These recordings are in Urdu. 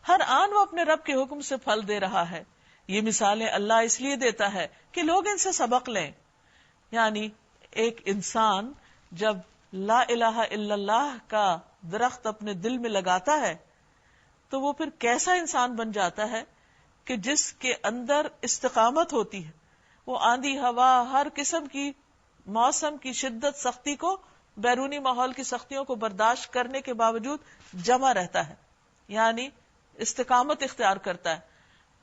ہر آن وہ اپنے رب کے حکم سے پھل دے رہا ہے. یہ مثالیں اللہ اس لیے دیتا ہے کہ لوگ ان سے سبق لیں. یعنی ایک انسان جب لا الہ الا اللہ کا درخت اپنے دل میں لگاتا ہے تو وہ پھر کیسا انسان بن جاتا ہے کہ جس کے اندر استقامت ہوتی ہے. وہ آندھی ہوا، ہر قسم کی موسم کی شدت، سختی کو، بیرونی ماحول کی سختیوں کو برداشت کرنے کے باوجود جمع رہتا ہے، یعنی استقامت اختیار کرتا ہے.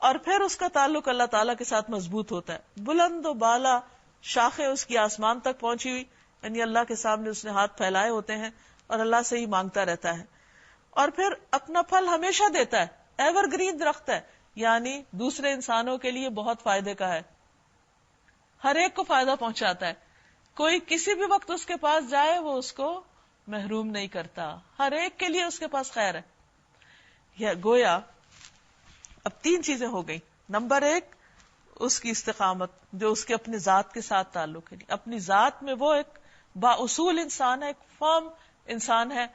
اور پھر اس کا تعلق اللہ تعالیٰ کے ساتھ مضبوط ہوتا ہے. بلند و بالا شاخیں اس کی آسمان تک پہنچی ہوئی، یعنی اللہ کے سامنے اس نے ہاتھ پھیلائے ہوتے ہیں اور اللہ سے ہی مانگتا رہتا ہے. اور پھر اپنا پھل ہمیشہ دیتا ہے، ایور گرین درخت ہے، یعنی دوسرے انسانوں کے لیے بہت فائدے کا ہے، ہر ایک کو فائدہ پہنچاتا ہے. کوئی کسی بھی وقت اس کے پاس جائے وہ اس کو محروم نہیں کرتا، ہر ایک کے لیے اس کے پاس خیر ہے. یا گویا اب 3 چیزیں ہو گئی. نمبر 1 اس کی استقامت جو اس کے اپنے ذات کے ساتھ تعلق ہے، اپنی ذات میں وہ ایک بااصول انسان ہے، ایک فرم انسان ہے،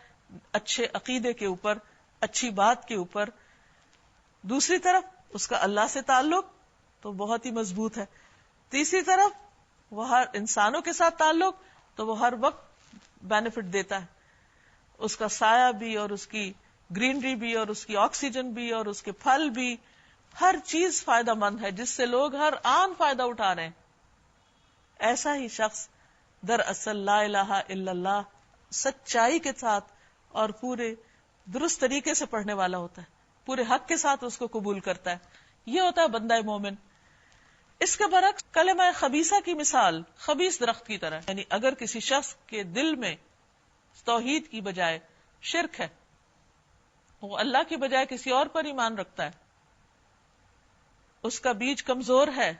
اچھے عقیدے کے اوپر، اچھی بات کے اوپر. دوسری طرف اس کا اللہ سے تعلق تو بہت ہی مضبوط ہے. تیسری طرف وہ ہر انسانوں کے ساتھ تعلق تو وہ ہر وقت بینیفٹ دیتا ہے، اس کا سایہ بھی اور اس کی گرینری بھی اور اس کی آکسیجن بھی اور اس کے پھل بھی، ہر چیز فائدہ مند ہے جس سے لوگ ہر آن فائدہ اٹھا رہے ہیں. ایسا ہی شخص دراصل لا الہ الا اللہ سچائی کے ساتھ اور پورے درست طریقے سے پڑھنے والا ہوتا ہے، پورے حق کے ساتھ اس کو قبول کرتا ہے. یہ ہوتا ہے بندہ مومن. اس کے برعکس کلمہ خبیثہ کی مثال خبیث درخت کی طرح، یعنی اگر کسی شخص کے دل میں توحید کی بجائے شرک ہے، وہ اللہ کی بجائے کسی اور پر ایمان رکھتا ہے، اس کا بیج کمزور ہے،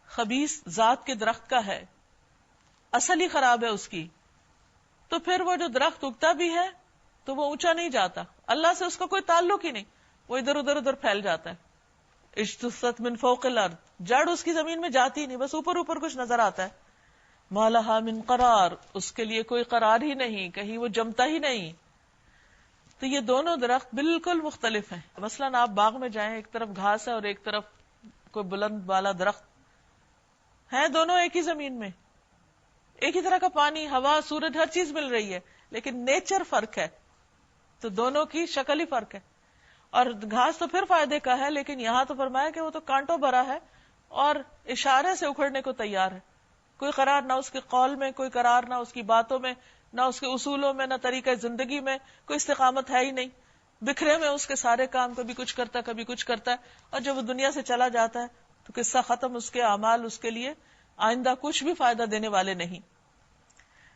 خبیث ذات کے درخت کا ہے، اصل ہی خراب ہے اس کی، تو پھر وہ جو درخت اگتا بھی ہے تو وہ اونچا نہیں جاتا، اللہ سے اس کا کوئی تعلق ہی نہیں، وہ ادھر ادھر پھیل جاتا ہے. اجتثت من فوق الارض، جڑ اس کی زمین میں جاتی نہیں، بس اوپر اوپر کچھ نظر آتا ہے. ما لہا من قرار، اس کے لیے کوئی قرار ہی نہیں، کہیں وہ جمتا ہی نہیں. تو یہ دونوں درخت بالکل مختلف ہیں. مثلاً آپ باغ میں جائیں، ایک طرف گھاس ہے اور ایک طرف کوئی بلند والا درخت ہے، دونوں ایک ہی زمین میں، ایک ہی طرح کا پانی، ہوا، سورج، ہر چیز مل رہی ہے، لیکن نیچر فرق ہے، تو دونوں کی شکل ہی فرق ہے. اور گھاس تو پھر فائدے کا ہے، لیکن یہاں تو فرمایا کہ وہ تو کانٹوں بھرا ہے اور اشارے سے اکھڑنے کو تیار ہے. کوئی قرار نہ اس کے قول میں، کوئی قرار نہ اس کی باتوں میں، نہ اس کے اصولوں میں، نہ طریقہ زندگی میں، کوئی استقامت ہے ہی نہیں. بکھرے میں اس کے سارے کام، کبھی کچھ کرتا کبھی کچھ کرتا ہے، اور جب وہ دنیا سے چلا جاتا ہے تو قصہ ختم. اس کے اعمال اس کے لیے آئندہ کچھ بھی فائدہ دینے والے نہیں.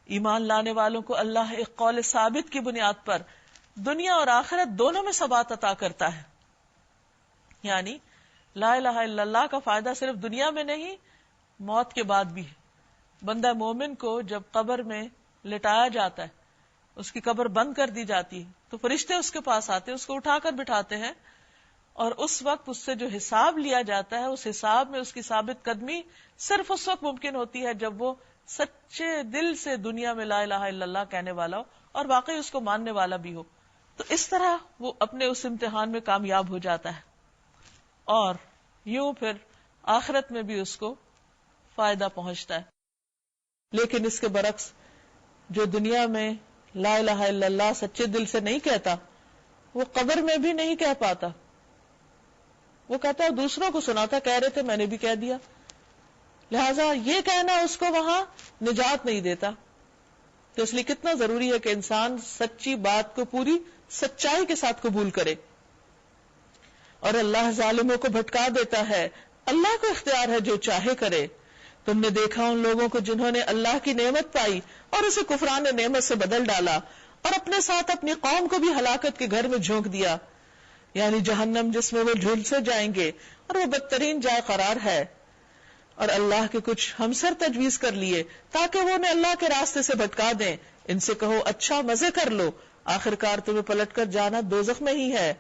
ایمان لانے والوں کو اللہ ایک قول ثابت کی بنیاد پر دنیا اور آخرت دونوں میں ثبات عطا کرتا ہے. یعنی لا الہ الا اللہ کا فائدہ صرف دنیا میں نہیں، موت کے بعد بھی ہے. بندہ مومن کو جب قبر میں لٹایا جاتا ہے، اس کی قبر بند کر دی جاتی ہے، تو فرشتے اس کے پاس آتے ہیں، اس کو اٹھا کر بٹھاتے ہیں، اور اس وقت اس سے جو حساب لیا جاتا ہے، اس حساب میں اس کی ثابت قدمی صرف اس وقت ممکن ہوتی ہے جب وہ سچے دل سے دنیا میں لا الہ الا اللہ کہنے والا ہو اور واقعی اس کو ماننے والا بھی ہو. تو اس طرح وہ اپنے اس امتحان میں کامیاب ہو جاتا ہے، اور یوں پھر آخرت میں بھی اس کو فائدہ پہنچتا ہے. لیکن اس کے برعکس جو دنیا میں لا الہ الا اللہ سچے دل سے نہیں کہتا، وہ قبر میں بھی نہیں کہہ پاتا. وہ کہتا ہے دوسروں کو سناتا، کہہ رہے تھے میں نے بھی کہہ دیا، لہذا یہ کہنا اس کو وہاں نجات نہیں دیتا. تو اس لیے کتنا ضروری ہے کہ انسان سچی بات کو پوری سچائی کے ساتھ قبول کرے. اور اللہ ظالموں کو بھٹکا دیتا ہے، اللہ کو اختیار ہے جو چاہے کرے. تم نے دیکھا ان لوگوں کو جنہوں نے اللہ کی نعمت پائی اور اسے کفران نعمت سے بدل ڈالا، اور اپنے ساتھ اپنی قوم کو بھی ہلاکت کے گھر میں جھونک دیا، یعنی جہنم جس میں وہ جھلسے جائیں گے اور وہ بدترین جائے قرار ہے. اور اللہ کے کچھ ہمسر تجویز کر لیے تاکہ وہ انہیں اللہ کے راستے سے بھٹکا دیں. ان سے کہو اچھا مزے کر لو، آخرکار تمہیں پلٹ کر جانا دوزخ میں ہی ہے.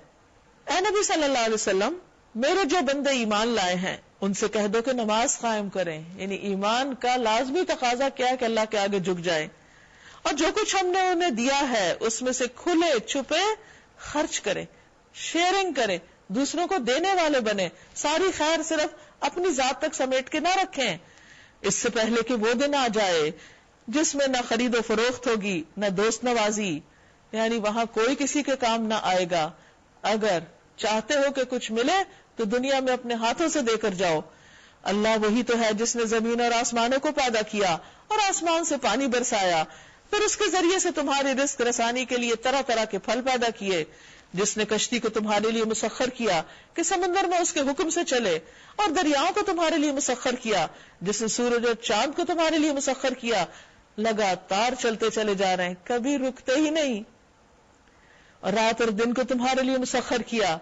اے نبی صلی اللہ علیہ وسلم، میرے جو بندے ایمان لائے ہیں ان سے کہہ دو کہ نماز قائم کریں. یعنی ایمان کا لازمی تقاضا کیا ہے کہ اللہ کے آگے جھک جائیں، اور جو کچھ ہم نے انہیں دیا ہے اس میں سے کھلے چھپے خرچ کریں. شیئرنگ کرے، دوسروں کو دینے والے بنے، ساری خیر صرف اپنی ذات تک سمیٹ کے نہ رکھیں. اس سے پہلے کہ وہ دن آ جائے جس میں نہ خرید و فروخت ہوگی نہ دوست نوازی، یعنی وہاں کوئی کسی کے کام نہ آئے گا. اگر چاہتے ہو کہ کچھ ملے تو دنیا میں اپنے ہاتھوں سے دے کر جاؤ. اللہ وہی تو ہے جس نے زمین اور آسمانوں کو پیدا کیا اور آسمان سے پانی برسایا، پھر اس کے ذریعے سے تمہاری رزق رسانی کے لیے طرح طرح کے پھل پیدا کیے، جس نے کشتی کو تمہارے لیے مسخر کیا کہ سمندر میں اس کے حکم سے چلے، اور دریاؤں کو تمہارے لیے مسخر کیا، جس نے سورج اور چاند کو تمہارے لیے مسخر کیا. لگاتار چلتے چلے جا رہے ہیں، کبھی رکتے ہی نہیں. اور رات اور دن کو تمہارے لیے مسخر کیا